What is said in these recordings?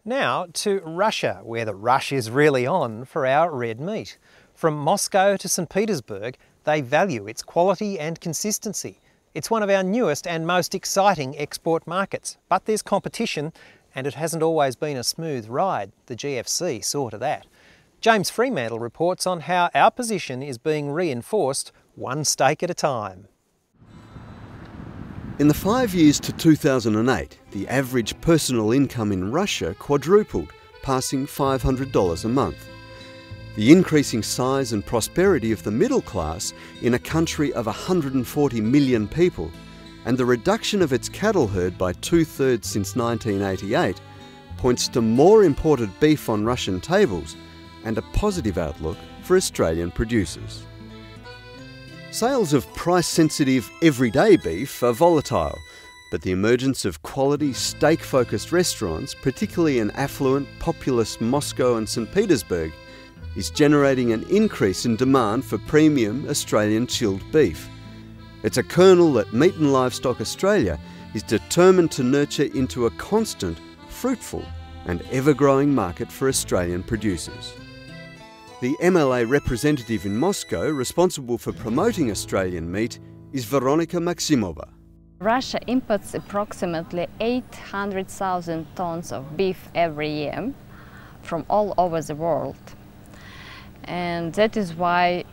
Now to Russia, where the rush is really on for our red meat. From Moscow to St. Petersburg, they value its quality and consistency. It's one of our newest and most exciting export markets, but there's competition and it hasn't always been a smooth ride. The GFC saw to that. James Fremantle reports on how our position is being reinforced one steak at a time. In the 5 years to 2008, the average personal income in Russia quadrupled, passing $500 a month. The increasing size and prosperity of the middle class in a country of 140 million people, and the reduction of its cattle herd by 2/3 since 1988, points to more imported beef on Russian tables and a positive outlook for Australian producers. Sales of price-sensitive, everyday beef are volatile, but the emergence of quality, steak-focused restaurants, particularly in affluent, populous Moscow and St. Petersburg, is generating an increase in demand for premium Australian chilled beef. It's a kernel that Meat and Livestock Australia is determined to nurture into a constant, fruitful and ever-growing market for Australian producers. The MLA representative in Moscow responsible for promoting Australian meat is Veronika Maximova. Russia imports approximately 800,000 tons of beef every year from all over the world. And that is why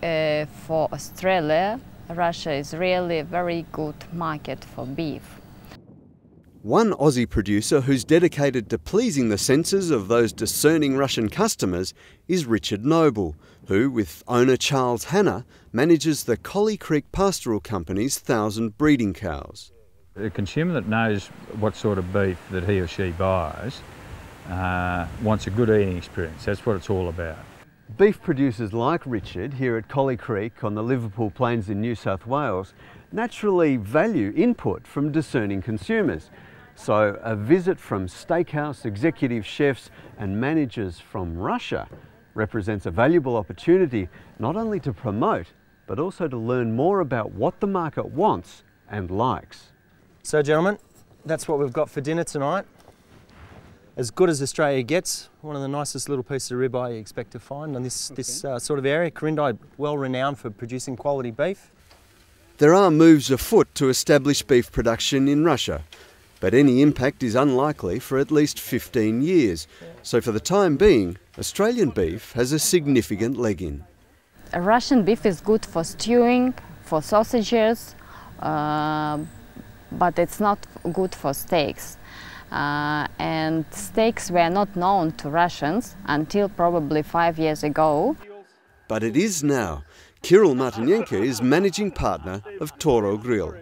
for Australia, Russia is really a very good market for beef. One Aussie producer who's dedicated to pleasing the senses of those discerning Russian customers is Richard Noble, who, with owner Charles Hanna, manages the Collie Creek Pastoral Company's 1,000 breeding cows. A consumer that knows what sort of beef that he or she buys wants a good eating experience. That's what it's all about. Beef producers like Richard here at Collie Creek on the Liverpool Plains in New South Wales naturally value input from discerning consumers. So a visit from steakhouse executive chefs and managers from Russia represents a valuable opportunity not only to promote, but also to learn more about what the market wants and likes. So gentlemen, that's what we've got for dinner tonight. As good as Australia gets, one of the nicest little pieces of ribeye you expect to find in this sort of area. Quirindi, well renowned for producing quality beef. There are moves afoot to establish beef production in Russia, but any impact is unlikely for at least 15 years. So for the time being, Australian beef has a significant leg in. Russian beef is good for stewing, for sausages, but it's not good for steaks. And steaks were not known to Russians until probably 5 years ago. But it is now. Kirill Martinenko is managing partner of Toro Grill.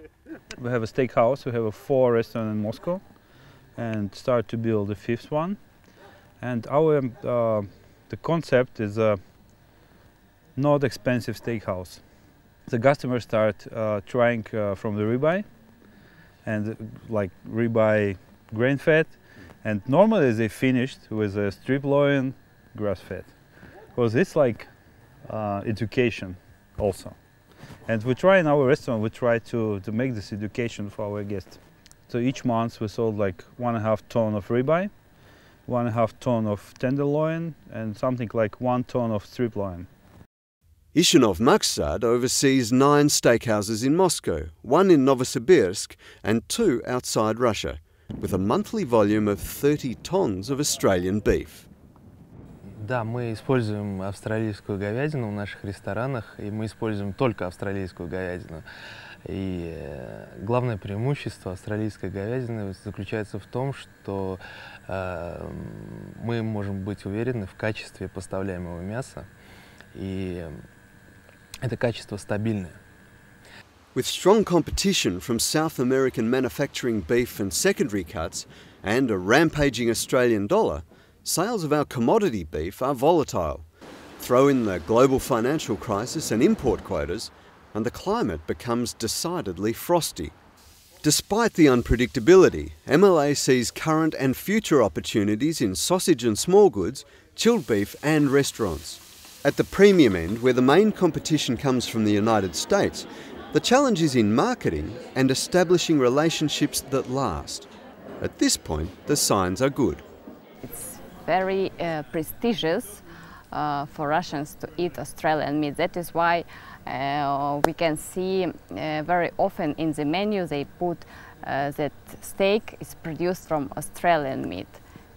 We have a steakhouse, we have 4 restaurants in Moscow and start to build a 5th one. And our the concept is a not expensive steakhouse. The customers start trying from the ribeye and like ribeye grain fat, and normally they finished with a strip loin grass fat, because it's like education also. And we try in our restaurant, we try to make this education for our guests. So each month we sold like 1.5 ton of ribeye, 1.5 ton of tenderloin, and something like 1 ton of strip loin. Ishanov Maksad oversees 9 steakhouses in Moscow, 1 in Novosibirsk and 2 outside Russia, with a monthly volume of 30 tons of Australian beef. Да, мы используем австралийскую говядину в наших ресторанах, и мы используем только австралийскую говядину. И главное преимущество австралийской говядины заключается в том, что мы можем быть уверены в качестве поставляемого мяса, и это качество стабильное. With strong competition from South American manufacturing beef and secondary cuts and a rampaging Australian dollar, sales of our commodity beef are volatile. Throw in the global financial crisis and import quotas, and the climate becomes decidedly frosty. Despite the unpredictability, MLA sees current and future opportunities in sausage and small goods, chilled beef and restaurants. At the premium end, where the main competition comes from the United States, the challenge is in marketing and establishing relationships that last. At this point, the signs are good. It's very prestigious for Russians to eat Australian meat. That is why we can see very often in the menu they put that steak is produced from Australian meat.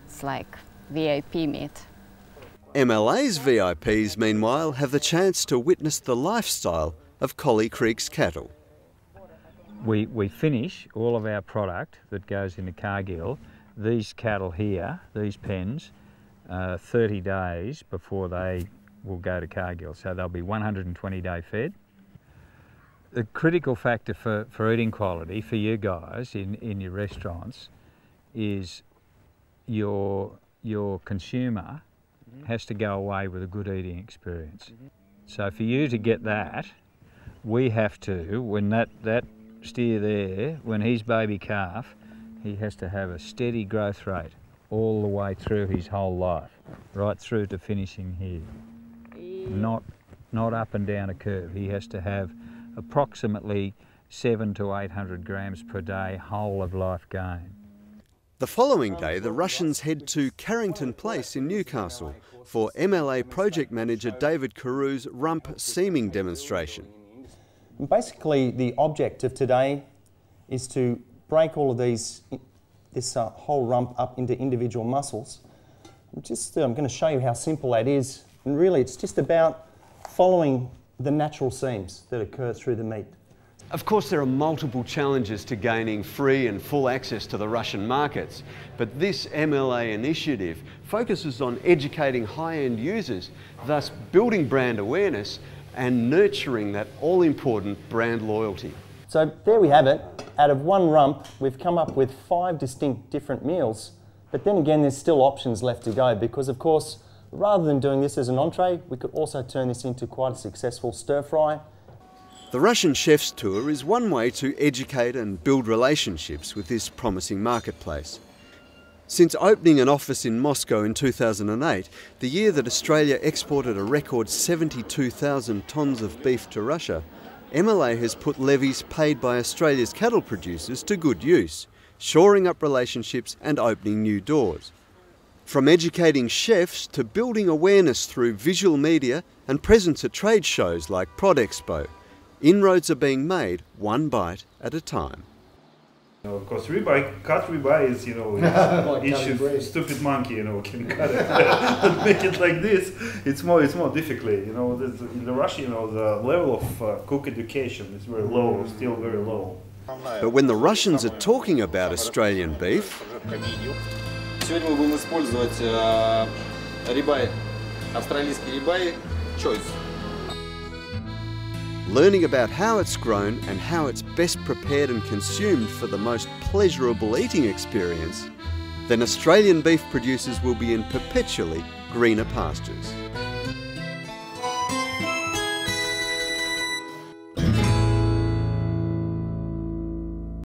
It's like VIP meat. MLA's VIPs, meanwhile, have the chance to witness the lifestyle of Collie Creek's cattle. We finish all of our product that goes into Cargill, these cattle here, these pens, 30 days before they will go to Cargill. So they'll be 120-day fed. The critical factor for eating quality for you guys in your restaurants is your consumer has to go away with a good eating experience. So for you to get that, we have to, when that steer there, when he's baby calf, he has to have a steady growth rate all the way through his whole life, right through to finishing here. Not up and down a curve. He has to have approximately 700 to 800 grams per day whole of life gain. The following day, the Russians head to Carrington Place in Newcastle for MLA project manager David Carew's rump seaming demonstration. Basically, the object of today is to break all of this whole rump up into individual muscles. I'm going to show you how simple that is. And really, it's just about following the natural seams that occur through the meat. Of course, there are multiple challenges to gaining free and full access to the Russian markets, but this MLA initiative focuses on educating high-end users, thus building brand awareness and nurturing that all-important brand loyalty. So there we have it. Out of one rump, we've come up with 5 distinct different meals, but then again, there's still options left to go because, of course, rather than doing this as an entree, we could also turn this into quite a successful stir-fry. The Russian Chef's Tour is one way to educate and build relationships with this promising marketplace. Since opening an office in Moscow in 2008, the year that Australia exported a record 72,000 tonnes of beef to Russia, MLA has put levies paid by Australia's cattle producers to good use, shoring up relationships and opening new doors. From educating chefs to building awareness through visual media and presence at trade shows like Prod Expo, inroads are being made one bite at a time. Because cut ribeye is, like each stupid monkey, can cut it and make it like this. It's more difficult, In the Russia, the level of cook education is very low, still very low. But when the Russians are talking about Australian beef, сегодня мы будем использовать рибай, австралийский рибай choice. learning about how it's grown and how it's best prepared and consumed for the most pleasurable eating experience, then Australian beef producers will be in perpetually greener pastures.